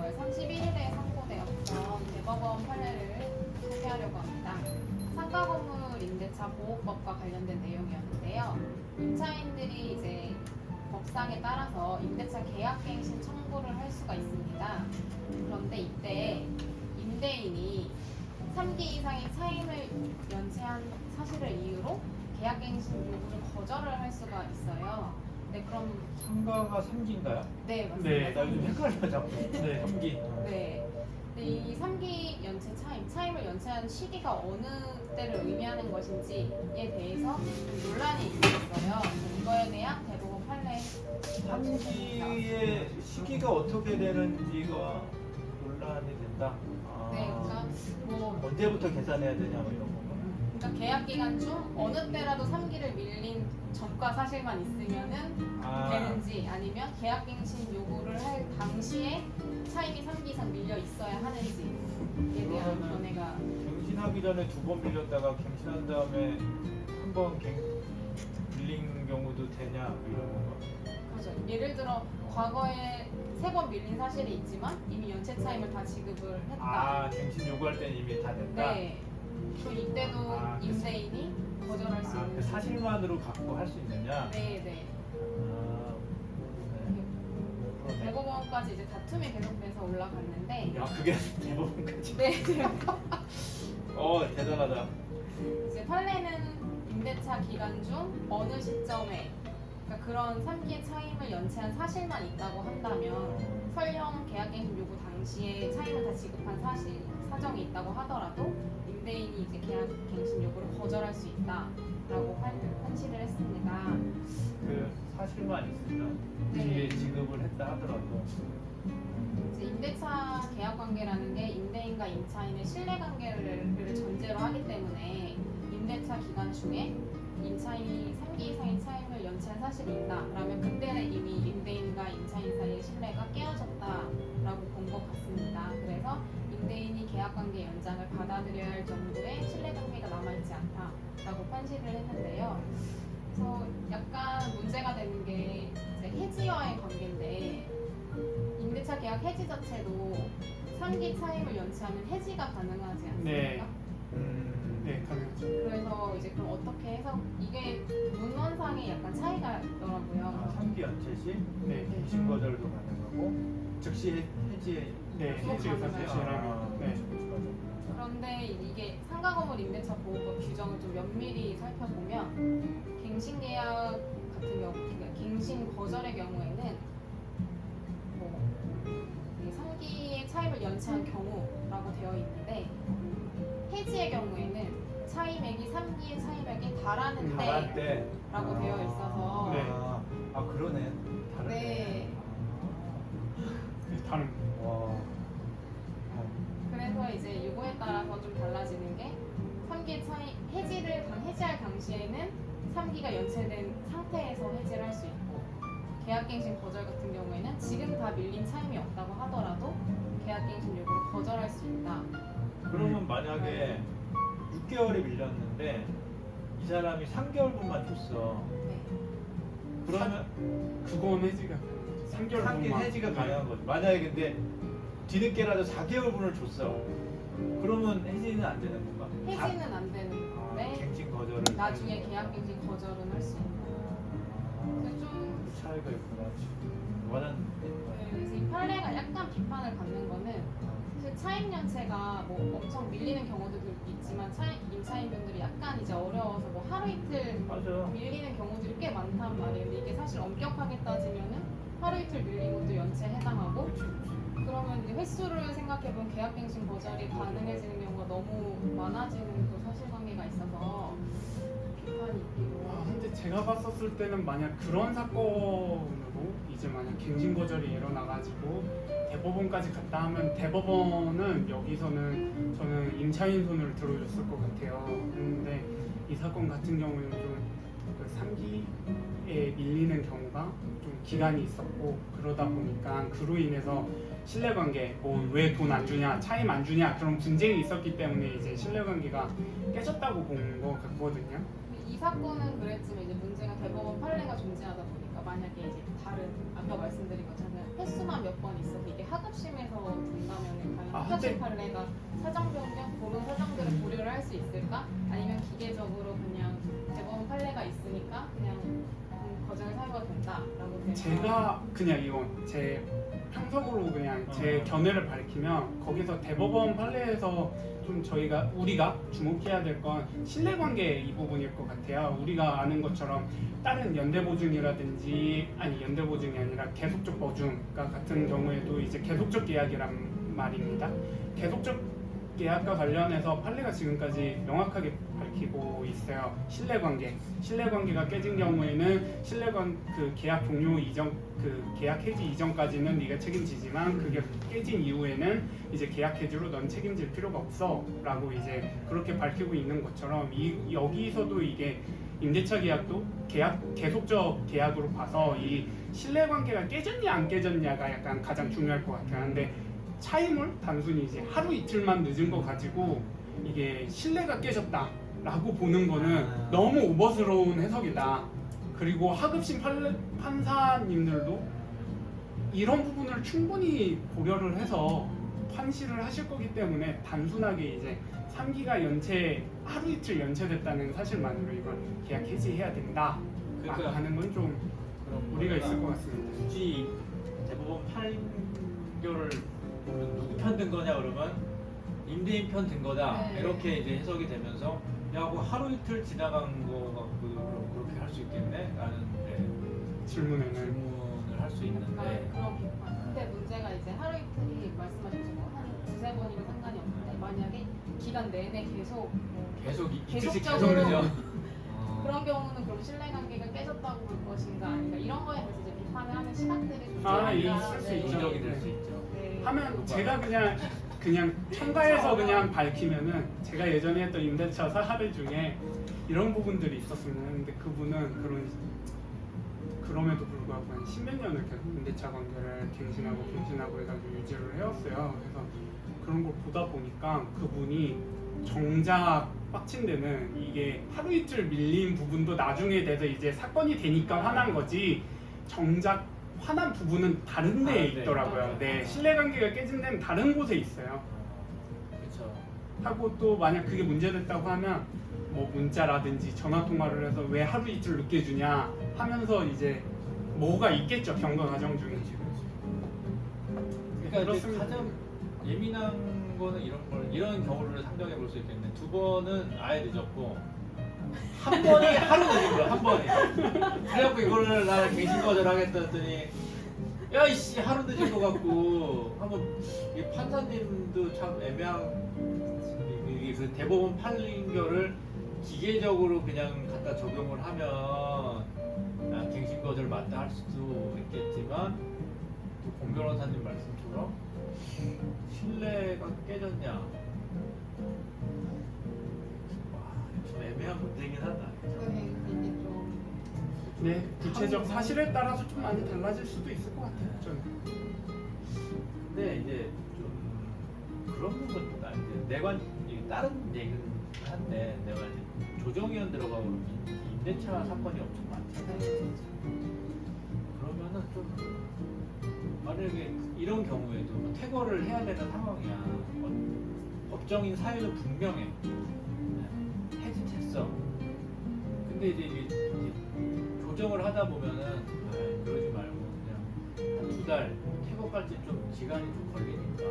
5월 31일에 선고되었던 대법원 판례를 소개하려고 합니다. 상가건물 임대차 보호법과 관련된 내용이었는데요. 임차인들이 이제 법상에 따라서 임대차 계약갱신 청구를 할 수가 있습니다. 그런데 이때 임대인이 3기 이상의 차임을 연체한 사실을 이유로 계약갱신 요구를 거절을 할 수가 있어요. 네, 그럼 상가가 3기인가요? 네, 맞습니다. 네, 나 요즘 헷갈려 자꾸. 네, 3기. 네. 근데 이 3기 연체 차임을 연체하는 시기가 어느 때를 의미하는 것인지에 대해서 좀 논란이 있었어요. 이거에 대한 대법원 판례 3기의 시기가 어떻게 되는지가 논란이 된다. 네, 그러니까 뭐 언제부터 계산해야 되냐 뭐 이런 거. 그러니까 계약 기간 중 어느 때라도 3기를 밀린 전과 사실만 있으면은 되는지 아니면 계약갱신 요구를 할 당시에 차임이 3기 이상 밀려 있어야 하는지에 대한 견해가 갱신하기 전에 2번 밀렸다가 갱신한 다음에 한 번 밀린 경우도 되냐 뭐 이런 거. 그렇죠. 예를 들어 과거에 3번 밀린 사실이 있지만 이미 연체 차임을 다 지급을 했다. 갱신 요구할 때는 이미 다 됐다. 네. 또 이때도 임대인이 거절할 수 있는 그 사실만으로 갖고 할 수 있느냐? 네, 네. 그러네. 대법원까지 이제 다툼이 계속돼서 올라갔는데 야, 그게 대법원까지. 네. 대단하다. 이제 판례는 임대차 기간 중 어느 시점에 그러니까 그런 3기의 차임을 연체한 사실만 있다고 한다면 설령 계약갱신 요구 당시에 차임을 다 지급한 사정이 있다고 하더라도 임대인이 이제 계약갱신 요구를 거절할 수 있다라고 판시를 했습니다. 그 사실만 있으면 이게 지급을 했다 하더라도 이제 임대차 계약 관계라는 게 임대인과 임차인의 신뢰 관계를 전제로 하기 때문에 임대차 기간 중에 임차인이 3기 이상의 차임을 연체한 사실이 있다라면 그때는 이미 임대인과 임차인 사이의 신뢰가 깨어졌다라고 본 것 같습니다. 그래서 임대인이 계약관계 연장을 받아들여야 할 정도의 신뢰관계가 남아있지 않다라고 판시를 했는데요. 그래서 약간 문제가 되는 게 이제 해지와의 관계인데 임대차 계약 해지 자체도 3기 차임을 연체하면 해지가 가능하지 않습니까? 네. 네, 가능하죠. 그래서 이제 그럼 어떻게 해서 이게 문헌상에 약간 차이가 있더라고요. 3기 연체 시 네. 갱신 거절도 가능하고 즉시 해지에 네, 해지에서 대신하면. 네. 그런데 이게 상가건물 임대차 보호법 규정을 좀 면밀히 살펴보면 갱신 계약 같은 경우, 그러니까 갱신 거절의 경우에는 뭐 3기의 차임을 연체한 경우라고 되어 있는데 해지의 경우에는 차임액이 3기의 차임액에 달하는 때라고 되어 있어서 네. 그러네. 다르네. 네. 다른. 와. 그래서 이제 요거에 따라서 좀 달라지는 게 3기 차임 해지할 당시에는 3기가 연체된 상태에서 해지를 할 수 있고 계약갱신 거절 같은 경우에는 지금 다 밀린 차임이 없다고 하더라도 계약갱신 요구를 거절할 수 있다. 그러면 만약에 6개월이 밀렸는데 이 사람이 3개월분만 줬어. 네. 그러면 그건 해지가 3개월 3개 해지가 가능한 거죠. 만약에 근데 뒤늦게라도 4개월분을 줬어. 그러면 해지는 안 되는 건가? 해지는 안 되는 건데 갱신 거절을 나중에 계약갱신 거절은 할 수 있는. 그래서 좀 그 차이가 있구나. 그래서 이 판례가 약간 비판을 받는 거는 사실 차임 연체가 뭐 엄청 밀리는 경우들도 있지만 임차인분들이 약간 이제 어려워서 뭐 하루 이틀 맞아. 밀리는 경우들이 꽤 많단 말이에요. 근데 이게 사실 엄격하게 따지면은 하루 이틀 밀린 것도 연체에 해당하고 그치. 그러면 이제 횟수를 생각해보면 계약갱신 거절이 가능해지는 경우가 너무 많아지는 또 사실관계가 있어서 비판이 있기도 하고. 근데 제가 봤었을 때는 만약 그런 사건으로 이제 만약 갱신 거절이 일어나가지고 대법원까지 갔다 하면 대법원은 여기서는 저는 임차인 손을 들어줬을 것 같아요. 근데 이 사건 같은 경우에는 좀그 3기에 밀리는 경우가 좀 기간이 있었고 그러다 보니까 그로 인해서 신뢰관계 뭐 왜 돈 안 주냐 차임 안 주냐 그런 분쟁이 있었기 때문에 이제 신뢰관계가 깨졌다고 본 것 같거든요. 이 사건은 그랬지만 이제 문제가 대법원 판례가 존재하다 보니까 만약에 이제 다른 아까 말씀드린 것처럼 횟수만 몇 번 있어서 이게 하급심에서 된다면 과연 아, 하급심 판례가 사정 변경 그런 사정들을 고려를 할 수 있을까? 아니면 기계적으로 그냥 대법원 판례가 있으니까 그냥 거정을 사유가 된다라고 되는 제가 그냥 이건 제 평석으로 그냥 제 어. 견해를 밝히면 거기서 대법원 판례에서 좀 우리가 주목해야 될 건 신뢰관계 이 부분일 것 같아요. 우리가 아는 것처럼 다른 연대보증이라든지 아니 연대보증이 아니라 계속적 보증과 같은 경우에도 이제 계속적 계약이란 말입니다. 계속적 계약과 관련해서 판례가 지금까지 명확하게 밝히고 있어요. 신뢰관계가 깨진 경우에는 그 계약 종료 이전 그 계약 해지 이전까지는 네가 책임지지만 그게 깨진 이후에는 이제 계약 해지로 넌 책임질 필요가 없어라고 이제 그렇게 밝히고 있는 것처럼 여기서도 이게 임대차 계약도 계속적 계약으로 봐서 이 신뢰관계가 깨졌냐 안 깨졌냐가 약간 가장 중요할 것 같아요. 근데 차임을 단순히 이제 하루 이틀만 늦은 거 가지고 이게 신뢰가 깨졌다라고 보는 거는 너무 오버스러운 해석이다. 그리고 하급심 판사님들도 이런 부분을 충분히 고려를 해서 판시를 하실 거기 때문에 단순하게 이제 3기가 하루 이틀 연체됐다는 사실만으로 이걸 계약 해지해야 된다 그러니까 하는 건 좀 그런 우리가 거가 있을 것 같습니다. 굳이 대법원 판결을 누구 편 든 거냐 그러면 임대인 편 든 거다 네. 이렇게 이제 해석이 되면서 야, 뭐 하루 이틀 지나간 거 갖고 그럼 그렇게 할 수 있겠네? 라는 질문에는 질문을 할 수 있는데 그렇겠구나. 근데 문제가 이제 하루 이틀이 말씀하신 거한 두세 번이면 상관이 없는데 만약에 기간 내내 계속 이틀씩 계속적으로 계속 늦어. 그런 경우는 그럼 신뢰관계가 깨졌다고 볼 것인가 아닌가 이런 거에 대해서 이제 비판을 하는 시각들이 좀 있을 수 있죠. 인정이 될 수 있죠. 네. 하면 제가 그냥 첨가해서 그냥 밝히면은 제가 예전에 했던 임대차 사례 중에 이런 부분들이 있었으면 근데 그분은 그럼에도 불구하고 한 10몇 년을 계속 임대차 관계를 갱신하고 해가지고 유지를 해왔어요. 그래서 그런 걸 보다 보니까 그분이 정작 빡친 데는 이게 하루 이틀 밀린 부분도 나중에 돼서 이제 사건이 되니까 화난 거지 정작 화난 부분은 다른 데에 네. 있더라고요. 네, 신뢰관계가 깨진 데는 다른 곳에 있어요. 그렇죠. 하고 또 만약 그게 문제됐다고 하면 뭐 문자라든지 전화 통화를 해서 왜 하루 이틀 늦게 주냐 하면서 이제 뭐가 있겠죠 경과 과정 중에. 그러니까 이제 그렇습니다. 가장 예민한 거는 이런 경우를 상정해 볼 수 있겠네. 두 번은 아예 늦었고 한 번이 하루 늦은 거야. 한 번이. 그래갖고 이거를 나 갱신 거절하겠다 했더니 야 이씨 하루 늦은 거 같고 한번 이 판사님도 참 애매한 이게 그 대법원 판결을 기계적으로 그냥 갖다 적용을 하면 갱신 거절 맞다 할 수도 있겠지만 또 공 변호사님 말씀처럼 신뢰가 깨졌냐 좀 애매한 문제긴 하다. 네, 이게 좀 네, 구체적 사실에 따라서 좀 많이 달라질 수도 있을 것 같아요. 저는. 근데 이제 좀 그런 부분보다 이제 다른 얘기는 한데 내가 이제 조정위원 들어가고 임대차 사건이 엄청 많잖아요. 그러면은 좀 만약에 이런 경우에도 뭐 퇴거를 해야 되는 상황이야. 법정인 사유는 분명해. 해지됐어. 근데 이제 조정을 하다 보면은 그러지 말고 그냥 한 2달 퇴거까지 좀 기간이 좀 걸리니까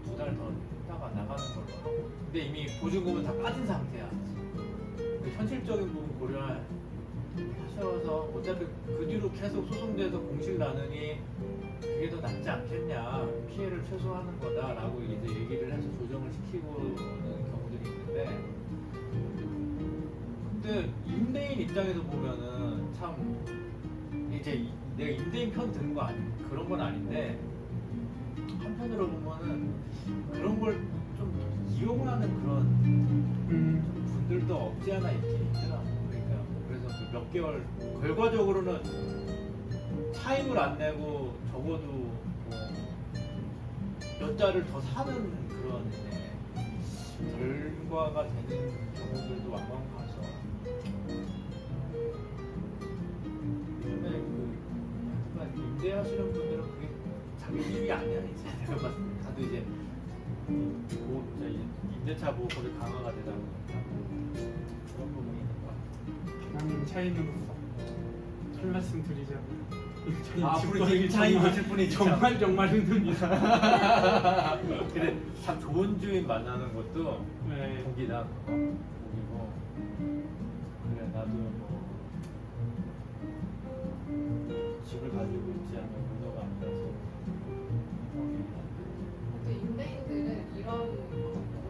2달 더 있다가 나가는 걸로 하고. 근데 이미 보증금은 다 빠진 상태야. 현실적인 부분 고려하셔서 어차피 그 뒤로 계속 소송돼서 공실 나느니 그게 더 낫지 않겠냐, 피해를 최소화하는 거다라고 이제 얘기를 해서 조정을 시키고는 경우들이 있는데, 근데 임대인 입장에서 보면은 참 이제 내가 임대인 편 드는 거 그런 건 아닌데 한편으로 보면은 그런 걸 좀 이용하는 그런 분들도 없지 않아 있긴 있더라고. 그러니까 그래서 그 몇 개월 결과적으로는 차임을 안 내고 적어도 뭐 몇 달을 더 사는 그런 결과가 되는 경우들도 왕왕 봐서 요즘에 그 임대하시는 분들은 그게 자기님이 아니야 이제 내가 봤을 때 다들 이제 임대차 보호법이 강화가 되다 보니까 그런 부분이 있는 것 같아요. 하나님 차인으로서 할 말씀 드리자면 임차인 앞으로 집 임차인 정말- 보실 분이 정말 힘듭니다. 근데 참 좋은 주인 만나는 것도 네. 복이다. 복이고 그래 나도 뭐 집을 가지고 있지 않는 문화가 아니라서 또 임대인들은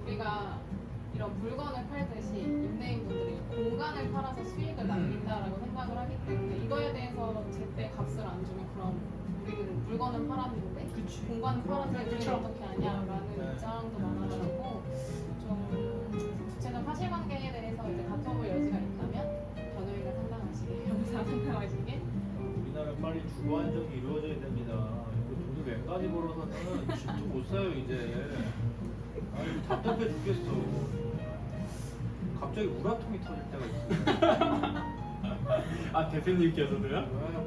우리가 이런 물건을 팔듯이 임대인분들이 공간을 팔아서 수익을 남긴다라고 생각을 하기 때문에 이거에 대해서 제때 값을 안 주면 그럼 우리는 물건은 팔았는데 그치. 공간을 팔았는데 우리는 그쵸. 어떻게 하냐라는 네. 입장도 많아가지고 좀 구체적 사실관계에 대해서 이제 다퉈볼 여지가 있다면 변호인을 상담하시게 변호사 상담하시게 우리나라 빨리 주거 안정이 이루어져야 됩니다. 이거 돈을 맹간히 벌어서는 집도 못 사요 이제. 아 이거 답답해 죽겠어. 갑자기 우라통이 터질 때가 있어요. 아 대표님께서도요? 아,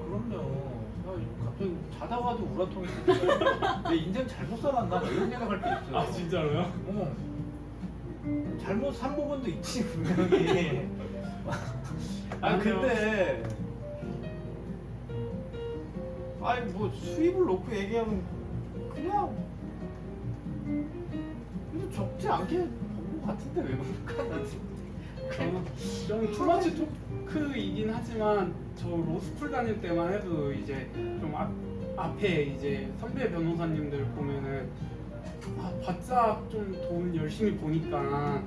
그럼요. 야, 이거 갑자기 자다가도 우라통이 터지면 내 인생 잘못 살았나? 뭐 이런 생각할 때 있어요. 아 진짜로요? 어. 잘못 산 부분도 있지 분명히. 아 근데 아니 뭐 수입을 놓고 얘기하면 그냥 적지 않게 본 것 같은데 왜 그럴까? 나 지금. 저는 좀 투머치 토크이긴 하지만 저 로스쿨 다닐 때만 해도 이제 좀 앞에 이제 선배 변호사님들 보면은 바짝 좀 돈 열심히 보니까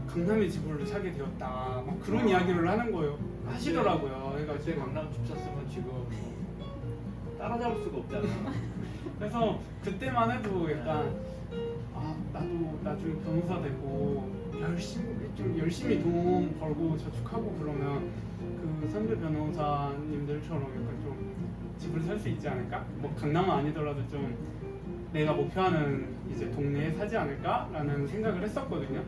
강남에 집을 사게 되었다 막 그런 이야기를 하는 거예요 하시더라고요. 그때 해가지고 강남 집 샀으면 지금 뭐 따라잡을 수가 없잖아. 그래서 그때만 해도 약간 나도 나중에 변호사 되고 열심히 돈 벌고 저축하고 그러면 그 선배 변호사님들처럼 약간 좀 집을 살 수 있지 않을까? 뭐 강남은 아니더라도 좀 내가 목표하는 이제 동네에 사지 않을까라는 생각을 했었거든요.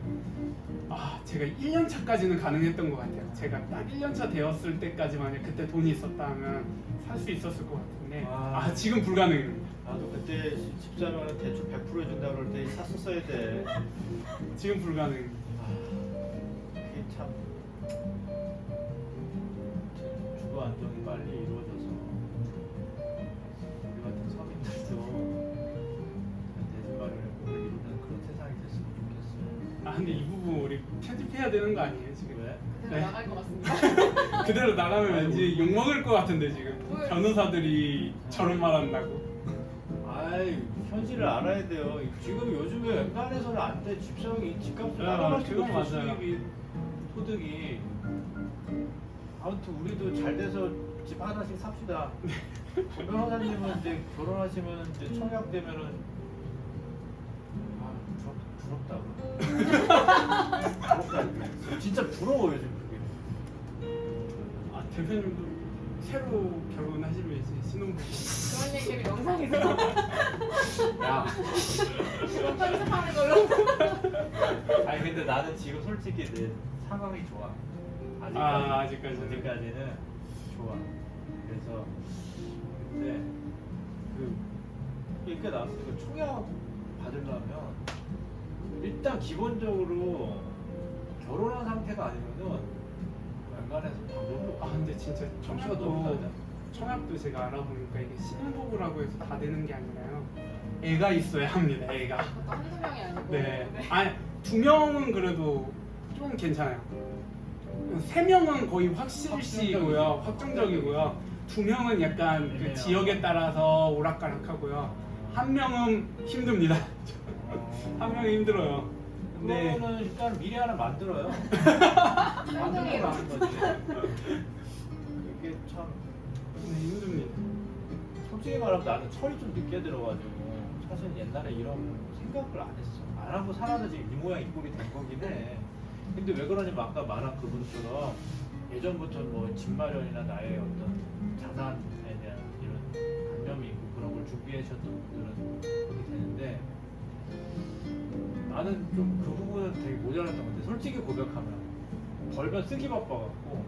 제가 1년 차까지는 가능했던 것 같아요. 제가 딱 1년 차 되었을 때까지 만약 그때 돈이 있었다면 살 수 있었을 것 같은데 지금 불가능입니다. 나도 그때 집 사면 대출 100% 해준다 그럴 때 샀었어야 돼. 지금 불가능. 그게 참 주거 안정이 빨리 이루어져서 우리 같은 서민들도 내 집마련을 오래 이루는 그런 세상이 됐으면 좋겠어요. 근데 이 부분 우리 편집해야 되는 거 아니에요 지금? 왜? 그대로 네. 나갈 것 같습니다. 그대로 나가면 왠지 욕 먹을 것 같은데 지금 뭘. 변호사들이 저런 말 한다고. 아이 현실을 알아야 돼요. 지금 요즘에 웬간해서는 안 돼. 집사용이 집값을 따라갈 수가 그건 없어. 맞아요. 수입이 소득이. 아무튼 우리도 잘 돼서 집 하나씩 삽시다. 변호사님은 이제 결혼하시면 이제 청약되면은 부럽다. 부럽다. 진짜 부러워요 지금 그게. 대표님도 새로 결혼하시면 이제 신혼부부. 그런 얘기를 영상에서 야. 이거 편집하는 걸로. 아니 근데 나는 지금 솔직히 내 상황이 좋아. 아직까지는 좋아. 그래서 근데 그 얘기가 나왔으니까 청약 받으려면 일단 기본적으로 결혼한 상태가 아니면은 웬간해서 방법이 없어. 근데 진짜 점수가 너무 낮아. 청약도 제가 알아보니까 이게 신혼부부라고 해서 다 되는 게 아니라요. 애가 있어야 합니다. 애가. 그것도 한두 명이 아니고. 네. 두 명은 그래도 좀 괜찮아요. 3명은 거의 확실시고요. 확정적이고요. 2명은 약간 그 애매해요. 지역에 따라서 오락가락하고요. 1명은 힘듭니다. 1명은 힘들어요. 네. 그거는 일단 미리 하나 만들어요. 쌍둥이로. 만드는 거지. 이게 참 힘듭니다. 솔직히 말하면 나는 철이 좀 늦게 들어가지고 사실 옛날에 이런 생각을 안 했어. 안 하고 살아서 지금 이 모양 이 꼴이 된 거긴 해. 근데 왜 그러냐면 아까 말한 그분처럼 예전부터 뭐 집 마련이나 나의 어떤 자산에 대한 이런 관념이 있고 그런 걸 준비하셨던 분들은 그렇게 되는데 나는 좀 그 부분은 되게 모자랐던 것 같아. 솔직히 고백하면 벌면 쓰기 바빠갖고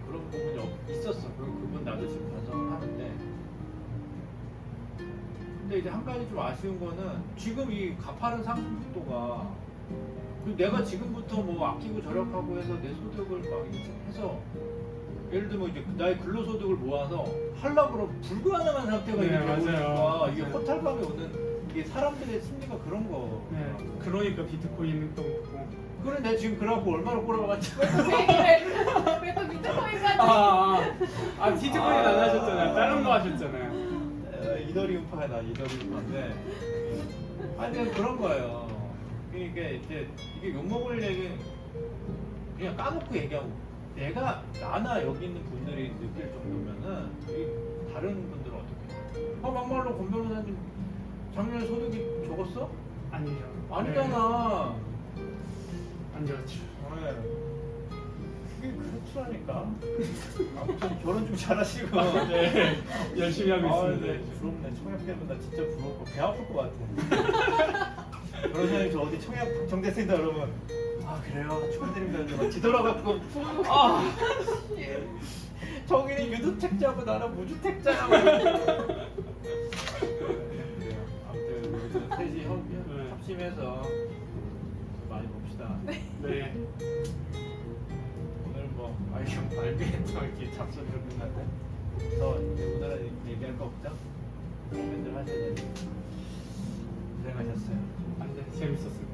그런 부분이 있었어. 그리고 그분 나도 지금 반성을 하는데 근데 이제 한 가지 좀 아쉬운 거는 지금 이 가파른 상승 속도가 내가 지금부터 뭐 아끼고 절약하고 해서 내 소득을 막 이렇게 해서 예를 들면 이제 나의 근로소득을 모아서 하려고 그러면 불가능한 상태가 네, 이렇게 맞아요. 오니까 이게 맞아요. 허탈감이 오는 이게 사람들의 심리가 그런 거. 네, 그러니까 비트코인은 또 먹고. 그래 내가 지금 그래갖고 얼마나 꼬라박았지. 왜또 비트코인까지? 비트코인 안 하셨잖아요. 다른 거 하셨잖아요. 이더리움파가 나 이더리움파인데 아니 그런 거예요. 그러니까 이제 이게 욕먹을 얘기는 그냥 까놓고 얘기하고 나나 여기 있는 분들이 느낄 정도면은 이 다른 분들은 어떻게? 막말로 권 변호사님 작년에 소득이 적었어? 아니죠. 아니잖아. 안 좋죠. 네. 그게 그렇더라니까. 아무튼 결혼 좀 잘하시고. 네, 열심히 하고 있습니다. 네, 부럽네. 청약 때문에 나 진짜 부럽고 배 아플 것 같아. 변호사님 저 어디 청약 당첨됐습니다 그러면 그래요 축하드립니다. 이러고 뒤돌아갖고 저기는 유주택자고 나는 무주택자야. 아무튼 우리도 셋이 협심해서 많이 봅시다. 네. 오늘 뭐 이거 말비에 또 이렇게 잡소리로 끝났네. 저 이제 오늘은 얘기할 거 없죠? 고민들 하셔야 되니까 고생하셨어요. 네, 재밌었습니다.